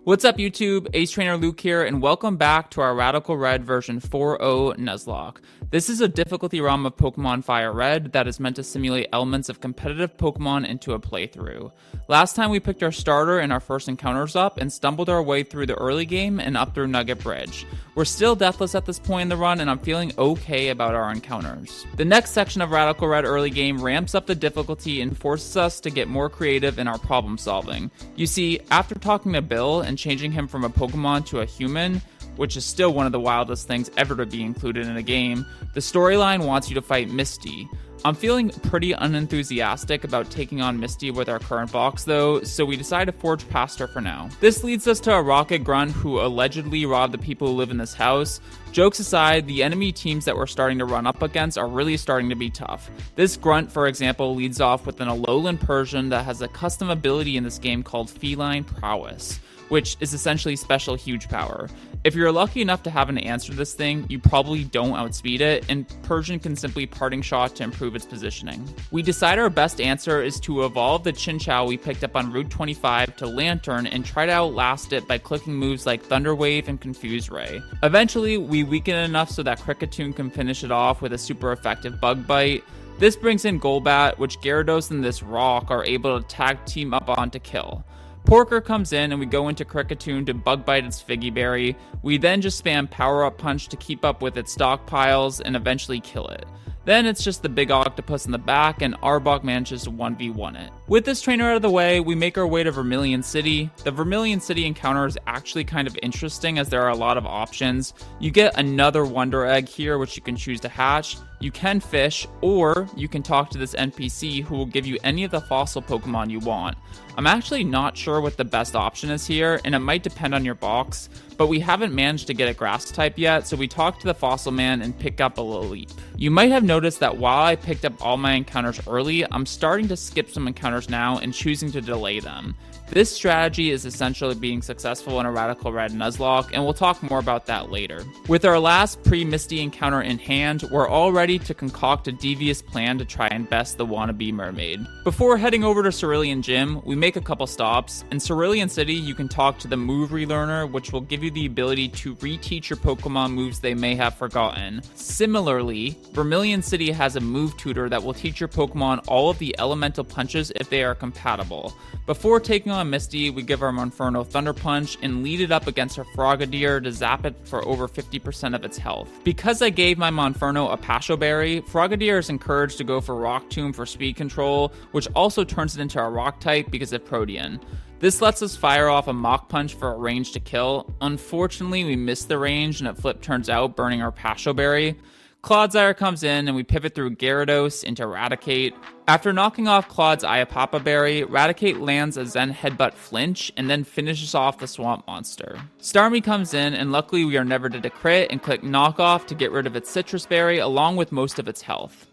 What's up YouTube, Ace Trainer Luke here, and welcome back to our Radical Red version 4.0 Nuzlocke. This is a difficulty ROM of Pokemon Fire Red that is meant to simulate elements of competitive Pokemon into a playthrough. Last time we picked our starter and our first encounters up and stumbled our way through the early game and up through Nugget Bridge. We're still deathless at this point in the run and I'm feeling okay about our encounters. The next section of Radical Red early game ramps up the difficulty and forces us to get more creative in our problem solving. You see, after talking to Bill and changing him from a Pokemon to a human, which is still one of the wildest things ever to be included in a game, the storyline wants you to fight Misty. I'm feeling pretty unenthusiastic about taking on Misty with our current box though, so we decide to forge past her for now. This leads us to a rocket grunt who allegedly robbed the people who live in this house. Jokes aside, the enemy teams that we're starting to run up against are really starting to be tough. This grunt, for example, leads off with an Alolan Persian that has a custom ability in this game called Feline Prowess, which is essentially special huge power. If you're lucky enough to have an answer to this thing, you probably don't outspeed it, and Persian can simply parting shot to improve its positioning. We decide our best answer is to evolve the Chinchou we picked up on Route 25 to Lantern and try to outlast it by clicking moves like Thunder Wave and Confuse Ray. Eventually, we weaken it enough so that Kricketune can finish it off with a super effective Bug Bite. This brings in Golbat, which Gyarados and this Rock are able to tag team up on to kill. Porker comes in and we go into Kricketune to Bug Bite its Figgy Berry. We then just spam Power Up Punch to keep up with its stockpiles and eventually kill it. Then it's just the big octopus in the back and Arbok manages to 1v1 it. With this trainer out of the way, we make our way to Vermilion City. The Vermilion City encounter is actually kind of interesting as there are a lot of options. You get another Wonder Egg here which you can choose to hatch. You can fish, or you can talk to this NPC who will give you any of the fossil Pokemon you want. I'm actually not sure what the best option is here, and it might depend on your box, but we haven't managed to get a grass type yet, so we talk to the fossil man and pick up a Lilip. You might have noticed that while I picked up all my encounters early, I'm starting to skip some encounters now and choosing to delay them. This strategy is essentially being successful in a Radical Red Nuzlocke, and we'll talk more about that later. With our last pre-Misty encounter in hand, we're all ready to concoct a devious plan to try and best the wannabe mermaid. Before heading over to Cerulean Gym, we make a couple stops. In Cerulean City, you can talk to the Move Relearner, which will give you the ability to reteach your Pokemon moves they may have forgotten. Similarly, Vermilion City has a Move Tutor that will teach your Pokemon all of the elemental punches if they are compatible. Before taking on Misty, we give our Monferno Thunder Punch and lead it up against her Frogadier to zap it for over 50% of its health. Because I gave my Monferno a Pasho Berry, Frogadier is encouraged to go for Rock Tomb for speed control, which also turns it into a Rock type because of Protean. This lets us fire off a Mach Punch for a range to kill. Unfortunately, we missed the range and it flip turns out, burning our Pasho Berry. Clodsire comes in and we pivot through Gyarados into Raticate. After knocking off Claude's Iapapa Berry, Raticate lands a Zen Headbutt Flinch and then finishes off the Swamp Monster. Starmie comes in and luckily we are never to crit and click Knock Off to get rid of its Citrus Berry along with most of its health.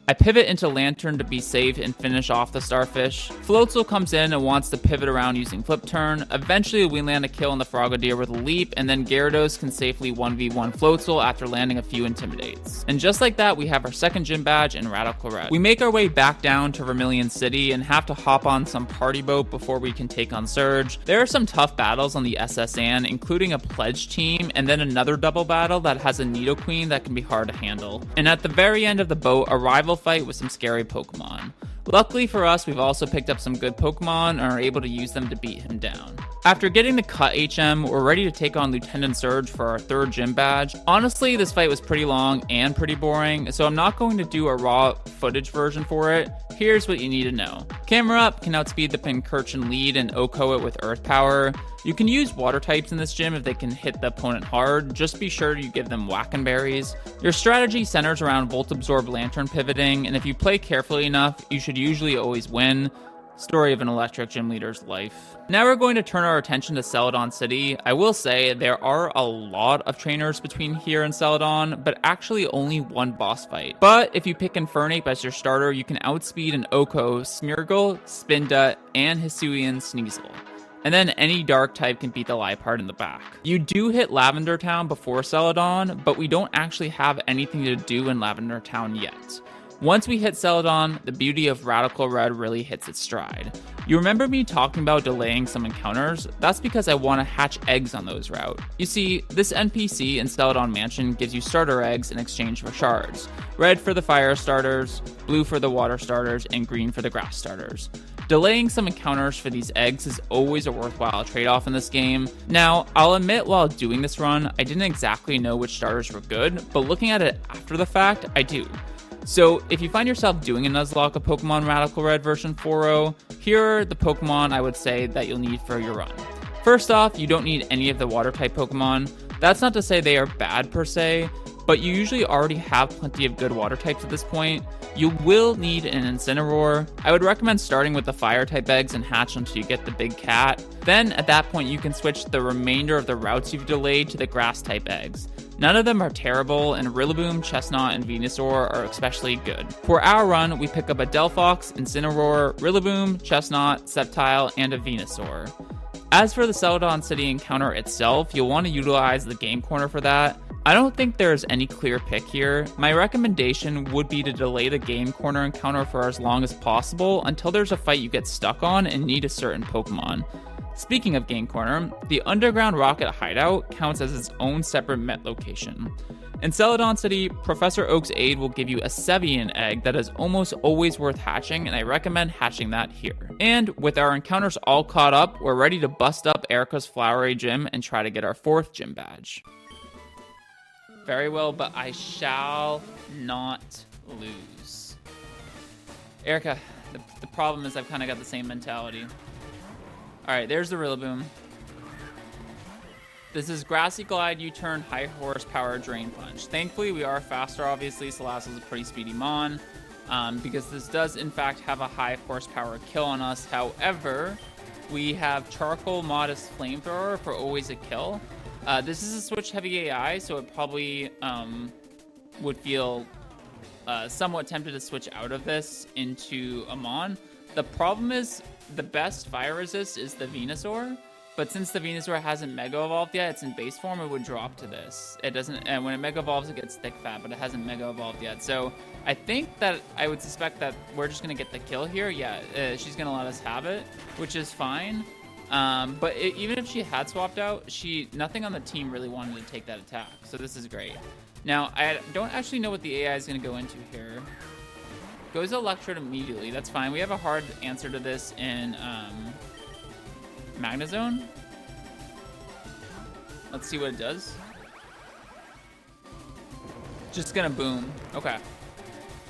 I pivot into Lantern to be safe and finish off the Starfish. Floatzel comes in and wants to pivot around using Flip Turn. Eventually we land a kill on the Frogadier with a Leap, and then Gyarados can safely 1v1 Floatzel after landing a few Intimidates. And just like that, we have our second gym badge in Radical Red. We make our way back down to Vermilion City and have to hop on some party boat before we can take on Surge. There are some tough battles on the SS Anne, including a Pledge team, and then another double battle that has a Nidoqueen that can be hard to handle. And at the very end of the boat, a rival fight with some scary Pokemon. Luckily for us, we've also picked up some good Pokemon and are able to use them to beat him down. After getting the cut HM, we're ready to take on Lieutenant Surge for our third gym badge. Honestly, this fight was pretty long and pretty boring, so I'm not going to do a raw footage version for it. Here's what you need to know. Camera Up can outspeed the Pincurchin lead and OHKO it with Earth Power. You can use water types in this gym if they can hit the opponent hard. Just be sure you give them Wackenberries. Your strategy centers around Volt Absorb Lantern pivoting, and if you play carefully enough, you should usually always win. Story of an electric gym leader's life. Now we're going to turn our attention to Celadon City. I will say there are a lot of trainers between here and Celadon, but actually only one boss fight. But if you pick Infernape as your starter, you can outspeed an OHKO, Smeargle, Spinda, and Hisuian Sneasel. And then any dark type can beat the Liepard in the back. You do hit Lavender Town before Celadon, but we don't actually have anything to do in Lavender Town yet. Once we hit Celadon, the beauty of Radical Red really hits its stride. You remember me talking about delaying some encounters? That's because I want to hatch eggs on those route. You see, this NPC in Celadon Mansion gives you starter eggs in exchange for shards. Red for the fire starters, blue for the water starters, and green for the grass starters. Delaying some encounters for these eggs is always a worthwhile trade-off in this game. Now, I'll admit while doing this run, I didn't exactly know which starters were good, but looking at it after the fact, I do. So, if you find yourself doing a Nuzlocke of Pokemon Radical Red version 4.0, here are the Pokemon I would say that you'll need for your run. First off, you don't need any of the water-type Pokemon. That's not to say they are bad per se, but you usually already have plenty of good water types at this point. You will need an Incineroar. I would recommend starting with the fire-type eggs and hatch until you get the big cat. Then, at that point, you can switch the remainder of the routes you've delayed to the grass-type eggs. None of them are terrible, and Rillaboom, Chestnut, and Venusaur are especially good. For our run, we pick up a Delphox, Incineroar, Rillaboom, Chestnut, Sceptile, and a Venusaur. As for the Celadon City encounter itself, you'll want to utilize the game corner for that. I don't think there's any clear pick here. My recommendation would be to delay the game corner encounter for as long as possible until there's a fight you get stuck on and need a certain Pokemon. Speaking of game corner, the Underground Rocket Hideout counts as its own separate Met location. In Celadon City, Professor Oak's aid will give you a Sevian egg that is almost always worth hatching, and I recommend hatching that here. And with our encounters all caught up, we're ready to bust up Erika's Flowery Gym and try to get our 4th gym badge. Very well, but I shall not lose. Erika, the problem is I've kind of got the same mentality. Alright, there's the Rillaboom. This is Grassy Glide, U-Turn, High Horsepower, Drain Punch. Thankfully, we are faster, obviously. Salazzle's a pretty speedy Mon, because this does, in fact, have a high horsepower kill on us. However, we have Charcoal Modest Flamethrower for always a kill. This is a switch heavy AI, so it probably would feel somewhat tempted to switch out of this into a Mon. The problem is the best fire resist is the Venusaur, but since the Venusaur hasn't Mega Evolved yet, it's in base form, it would drop to this. It doesn't, and when it Mega Evolves, it gets thick fat, but it hasn't Mega Evolved yet. So I think that I would suspect that we're just gonna get the kill here. Yeah, she's gonna let us have it, which is fine. But even if she had swapped out, nothing on the team really wanted to take that attack. So this is great. Now, I don't actually know what the AI is going to go into here. Goes Electrode immediately. That's fine. We have a hard answer to this in Magnezone. Let's see what it does. Just going to boom. Okay.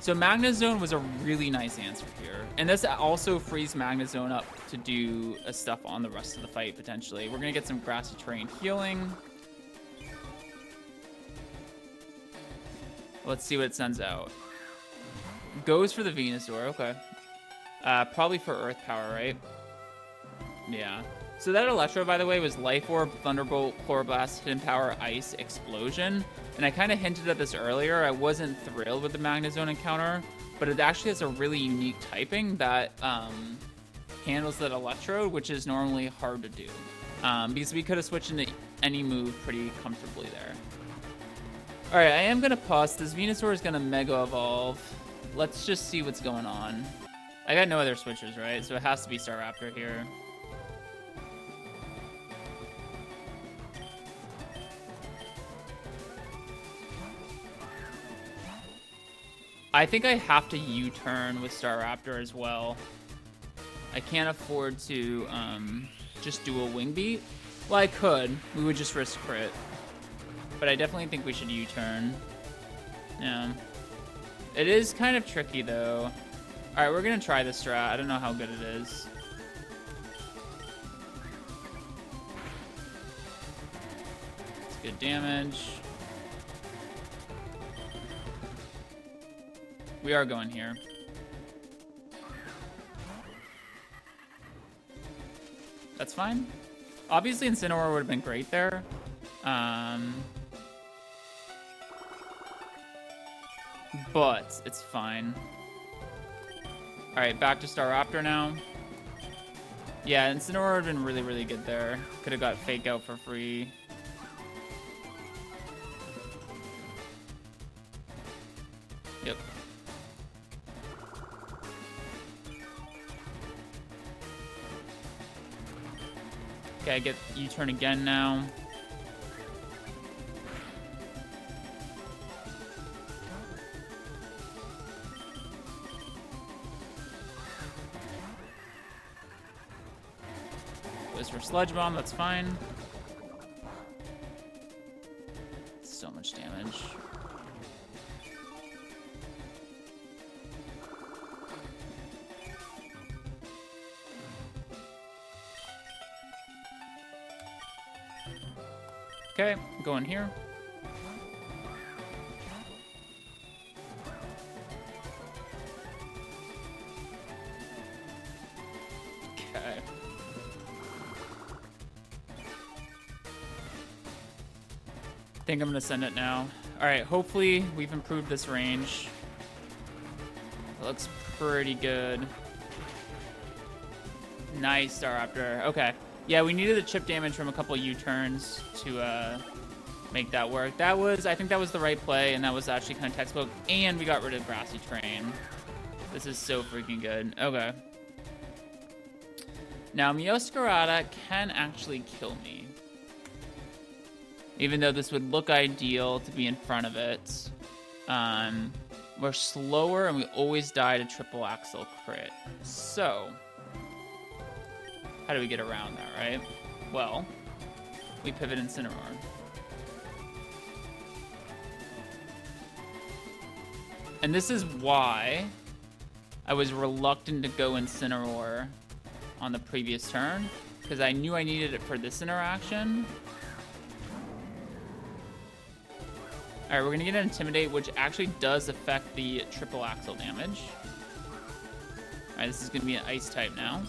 So Magnezone was a really nice answer here. And this also frees Magnezone up to do stuff on the rest of the fight, potentially. We're going to get some grassy terrain healing. Let's see what it sends out. Goes for the Venusaur, okay. Probably for Earth Power, right? Yeah. So that Electro, by the way, was Life Orb, Thunderbolt, Chloroblast, Hidden Power, Ice, Explosion. And I kind of hinted at this earlier. I wasn't thrilled with the Magnezone encounter, but it actually has a really unique typing that handles that Electrode, which is normally hard to do. Because we could have switched into any move pretty comfortably there. Alright, I am going to pause. This Venusaur is going to Mega Evolve. Let's just see what's going on. I got no other switchers, right? So it has to be Staraptor here. I think I have to U-turn with Staraptor as well. I can't afford to just do a Wing Beat. Well, I could. We would just risk crit. But I definitely think we should U-turn. Yeah. It is kind of tricky, though. Alright, we're going to try this strat. I don't know how good it is. It's good damage. We are going here. That's fine. Obviously, Incineroar would have been great there. But it's fine. Alright, back to Staraptor now. Yeah, Incineroar would have been really, really good there. Could have got Fake Out for free. Yep. Okay, I get U-turn again now. Goes for Sludge Bomb, that's fine. So much damage. Okay, go in here. Okay. I think I'm gonna send it now. All right, hopefully we've improved this range. It looks pretty good. Nice, Staraptor. Okay. Yeah, we needed the chip damage from a couple U-turns to make that work. I think that was the right play, and that was actually kind of textbook. And we got rid of Grassy Terrain. This is so freaking good. Okay. Now, Meowscarada can actually kill me. Even though this would look ideal to be in front of it. We're slower, and we always die to triple axle crit. So, how do we get around that, right? Well, we pivot Incineroar. And this is why I was reluctant to go Incineroar on the previous turn, because I knew I needed it for this interaction. All right, we're gonna get an Intimidate, which actually does affect the triple axle damage. All right, this is gonna be an Ice type now.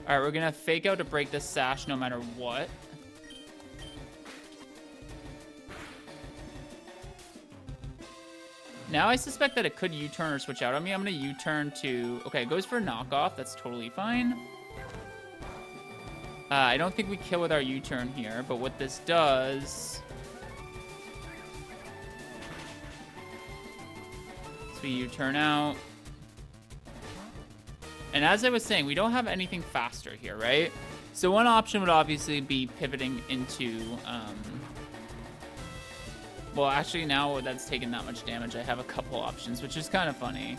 All right, we're gonna Fake Out to break this Sash no matter what. Now I suspect that it could U-turn or switch out on me. I'm gonna U-turn to, okay, it goes for a knockoff. That's totally fine. I don't think we kill with our U-turn here, but what this does, so we U-turn out. And as I was saying, we don't have anything faster here, right? So one option would obviously be pivoting into, well, actually, now that's taken that much damage, I have a couple options, which is kind of funny,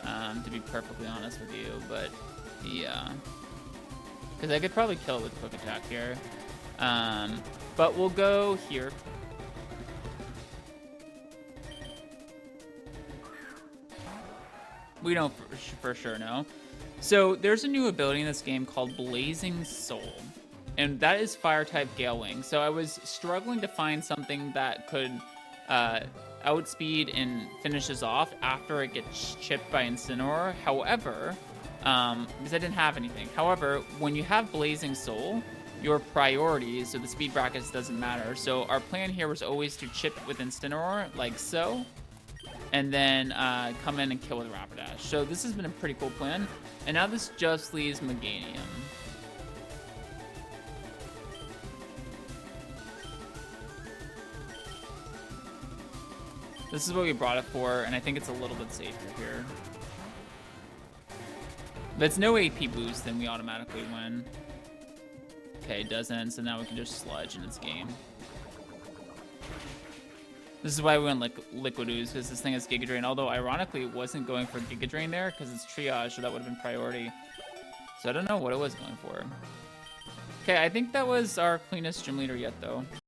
to be perfectly honest with you. But, yeah. Because I could probably kill it with Quick Attack here. But we'll go here. We don't for sure know. So there's a new ability in this game called Blazing Soul. And that is Fire-type Gale Wing. So I was struggling to find something that could outspeed and finishes off after it gets chipped by Incineroar. However, because I didn't have anything. However, when you have Blazing Soul, your priorities, so the speed brackets doesn't matter. So our plan here was always to chip with Incineroar, like so. And then come in and kill with Rapidash. So this has been a pretty cool plan. And now this just leaves Meganium. This is what we brought it for, and I think it's a little bit safer here. If it's no AP boost, then we automatically win. Okay, it doesn't, so now we can just Sludge and it's game. This is why we went Liquid Ooze, because this thing has Giga Drain. Although, ironically, it wasn't going for Giga Drain there, because it's Triage, so that would have been priority. So I don't know what it was going for. Okay, I think that was our cleanest gym leader yet, though.